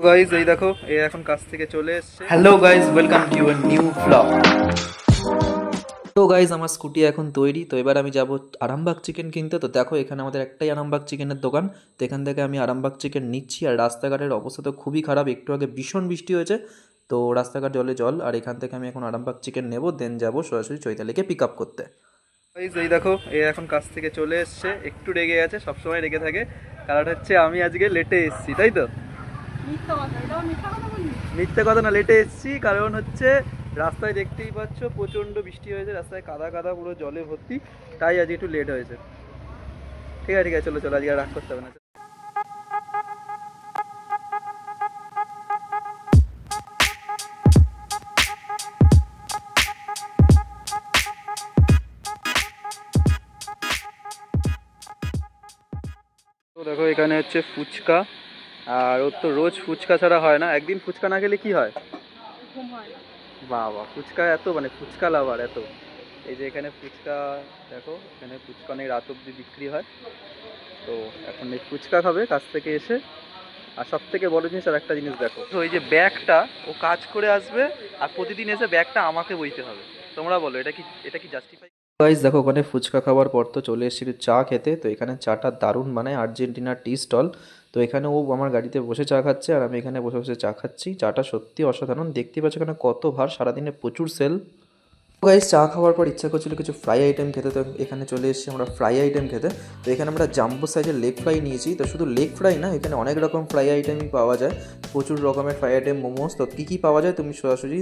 Guys এই দেখো এ এখন কাছ থেকে চলে এসেছে। Hello guys, welcome to your new blog. তো গাইজ আমার স্কুটি এখন তৈরি, তো এবার আমি যাব আরামবাগ চিকেন কিনতে। তো দেখো এখানে আমাদের একটাই আরামবাগ চিকেনের দোকান, তো এখান থেকে আমি আরামবাগ চিকেন নিচ্ছি। আর রাস্তাঘাটের অবস্থা তো খুবই খারাপ, একটু আগে ভীষণ বৃষ্টি হয়েছে, তো রাস্তাঘাট জলে জল। আর এখান থেকে আমি এখন আরামবাগ চিকেন নেবো, দেন যাবো সরাসরি চৈতালিকে পিক আপ করতে। গাইজ এই দেখো এ এখন কাছ থেকে চলে এসছে, একটু রেগে গেছে, সবসময় রেগে থাকে। কারণ হচ্ছে আমি আজকে লেটে এসেছি, তাই তো? মিথ্যে কথা না, লেটে এসেছি কারণ হচ্ছে রাস্তায় দেখতেই পাচ্ছ প্রচণ্ড বৃষ্টি হয়েছে, রাস্তায় কাদা কাদা পুরো জলে ভর্তি, তাই আজকে একটু লেট হয়েছে। ঠিক আছে ঠিক আছে, চলো চলো, আজকে আর রাগ করতে হবে না। তো দেখো এখানে হচ্ছে ফুচকা, আর ওর তো রোজ ফুচকা ছাড়া হয় না, একদিন ফুচকা না খেলে কি হয়? বাবা, ফুচকা এত মানে ফুচকা লাভার এত। এই যে এখানে ফুচকা, দেখো এখানে ফুচকা অনেক রাত অব্দি বিক্রি হয়। তো এখন এই ফুচকা খাবে কাছ থেকে এসে। আর সব থেকে বড় জিনিস আর একটা জিনিস দেখো, তো ওই যে ব্যাগটা ও কাজ করে আসবে, আর প্রতিদিন এসে ব্যাগটা আমাকে বইতে হবে। তোমরা বলো এটা কি জাস্টিফাই? গাইস দেখো ওখানে ফুচকা খাওয়ার পর তো চলে এসেছি চা খেতে। তো এখানে চাটা দারুণ বানায়, আর্জেন্টিনার টি স্টল। তো এখানে ও আমার গাড়িতে বসে চা খাচ্ছে, আর আমি এখানে বসে বসে চা খাচ্ছি। চাটা সত্যি অসাধারণ, দেখতে পাচ্ছ এখানে কত ভার, সারাদিনে প্রচুর সেল। গাইস চা খাওয়ার পর ইচ্ছা করছিল কিছু ফ্রাই আইটেম খেতে, তো এখানে চলে এসেছি আমরা ফ্রাই আইটেম খেতে। তো এখানে আমরা জাম্বো সাইজের লেগ ফ্রাই নিয়েছি। তো শুধু লেগ ফ্রাই না, এখানে অনেক রকম ফ্রাই আইটেমই পাওয়া যায়, প্রচুর রকমের ফ্রাই আইটেম, মোমোস। তো কী কী পাওয়া যায় তুমি সরাসরি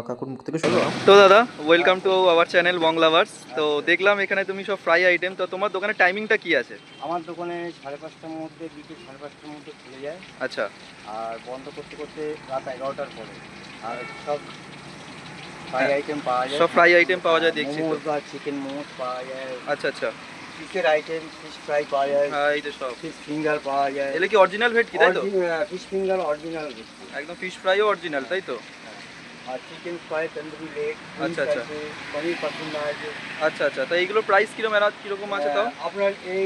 কাকুর মুখ থেকে শুনো। তো দাদা, welcome to our channel Bong lovers. তো দেখলাম এখানে তুমি সব ফ্রাই আইটেম, তো তোমার দোকানের টাইমিংটা কি আছে? আমার দোকানে 5:30টার মধ্যে, বিকেল 5:30টার মধ্যে খুলে যায়। আচ্ছা। আর বন্ধ করতে করতে রাত 11টার পরে। আর সব ফ্রাই আইটেম পাওয়া যায়, সব ফ্রাই আইটেম পাওয়া যায় দেখছি তো। মোমোস বা চিকেন মোমোস পাওয়া যায়। আচ্ছা আচ্ছা। ফিশের আইটেম, ফিশ ফ্রাই পাওয়া যায়, হ্যাঁ এই যে সব ফিশ ফিঙ্গার পাওয়া যায়। এগুলো কি অরিজিনাল ভেটকি তাই তো? ফিশ ফিঙ্গার অরিজিনাল, একদম ফিশ ফ্রাইও অরিজিনাল তাই তো? আর চিকেন ফ্রাই, তন্দুরি লেগ, আচ্ছা আচ্ছা পনির পাসুন্দা আছে। আচ্ছা আচ্ছা। তো এইগুলো প্রাইস কিরকম আছে তাও? আপনার এই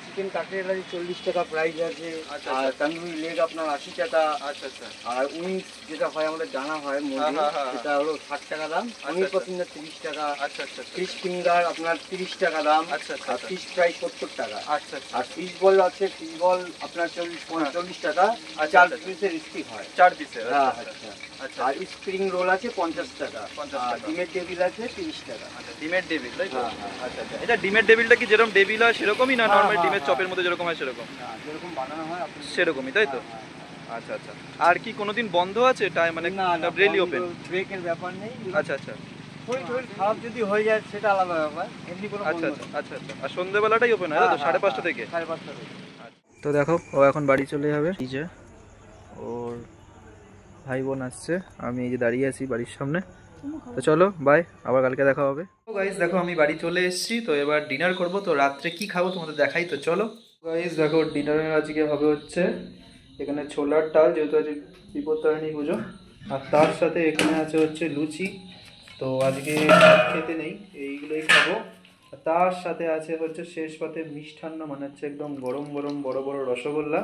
চিকেন কাটলেট 40 টাকা প্রাইস আছে। আচ্ছা আর আচ্ছা তন্দুরি লেগ আপনার 80 টাকা। আচ্ছা আচ্ছা আর উইংস যেটা হয় আমাদের জানা হয় মুরগি, হ্যাঁ, হ্যাঁ, সেটা হলো 60 টাকা দাম। পনির আচ্ছা। পাসুন্দা 30 টাকা। আচ্ছা আচ্ছা ফিশ ফিঙ্গার আপনার 30 টাকা দাম। আচ্ছা আচ্ছা আর আচ্ছা ফিশ ফ্রাই 70 টাকা। আচ্ছা আচ্ছা আর ফিশ বল আছে, ফিশ বল আপনার 40 টাকা। আচ্ছা, 4 আচ্ছা। পিসের স্টিক হয়। 4 পিসের। হ্যাঁ আচ্ছা আচ্ছা। আচ্ছা আর স্প্রিং রোল আছে 50 টাকা। 50 আর টাকা। ডিমের টেবিল আছে 30 টাকা। আচ্ছা, ডিমের ডেভিল তাই তো? হ্যাঁ হ্যাঁ। আচ্ছা আচ্ছা। এটা ডিমের ডেভিলটা কি যেরকম ডেভিল হয় সেরকমই, না হ্যাঁ, নরমাল হ্যাঁ, ডিমের হ্যাঁ। চপের মধ্যে যেরকম হয় সেরকম? যেরকম বানানো হয় আপনি সেরকমই তাই তো? হ্যাঁ, আচ্ছা আচ্ছা। আর কি কোনোদিন বন্ধ আছে টাইম, মানে না না, ডেইলি ওপেন? ব্রেকের ব্যাপার নেই। আচ্ছা আচ্ছা শরীর খারাপ যদি হয়ে যায় সেটা আলাদা ব্যাপার, এমনি কোনো আচ্ছা বন্ধ আচ্ছা নেই। আচ্ছা আচ্ছা। আর সন্ধ্যেবেলাটাই ওপেন হয় তাই তো, 5:30 থেকে? 5:30 থেকে। তো দেখো ও এখন বাড়ি চলে যাবে, এই যে ওর ভাই বোন আসছে, আমি এই যে দাঁড়িয়ে আছি বাড়ির সামনে। তো চলো বাই, আবার কালকে দেখা হবে। তো গাইস দেখো আমি বাড়ি চলে এসেছি, তো এবার ডিনার করব। তো রাত্রে কি খাবো তোমাদের দেখাই, তো চলো। গাইস দেখো ডিনারের আজকে হবে হচ্ছে এখানে ছোলার ডাল, যেহেতু আজকে বিপত্তারিণী পুজো, আর তার সাথে এখানে আছে হচ্ছে লুচি। তো আজকে ভাত খেতে নেই, এইগুলোই খাবো। আর তার সাথে আছে হচ্ছে শেষ পাতে মিষ্টান্ন, মানে হচ্ছে একদম গরম গরম বড় বড় রসগোল্লা।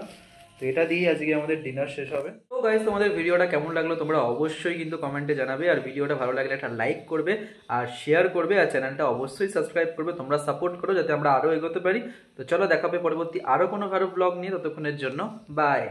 তো এটা দিয়ে আজকে আমাদের ডিনার শেষ হবে। তো গাইস তোমাদের ভিডিওটা কেমন লাগলো তোমরা অবশ্যই কিন্তু কমেন্টে জানাবে, আর ভিডিওটা ভালো লাগলে একটা লাইক করবে আর শেয়ার করবে, আর চ্যানেলটা অবশ্যই সাবস্ক্রাইব করবে। তোমরা সাপোর্ট করো যাতে আমরা আরও এগোতে পারি। তো চলো দেখাবে পরবর্তী আরও কোনো ভালো ব্লগ নিয়ে, ততক্ষণের জন্য বাই।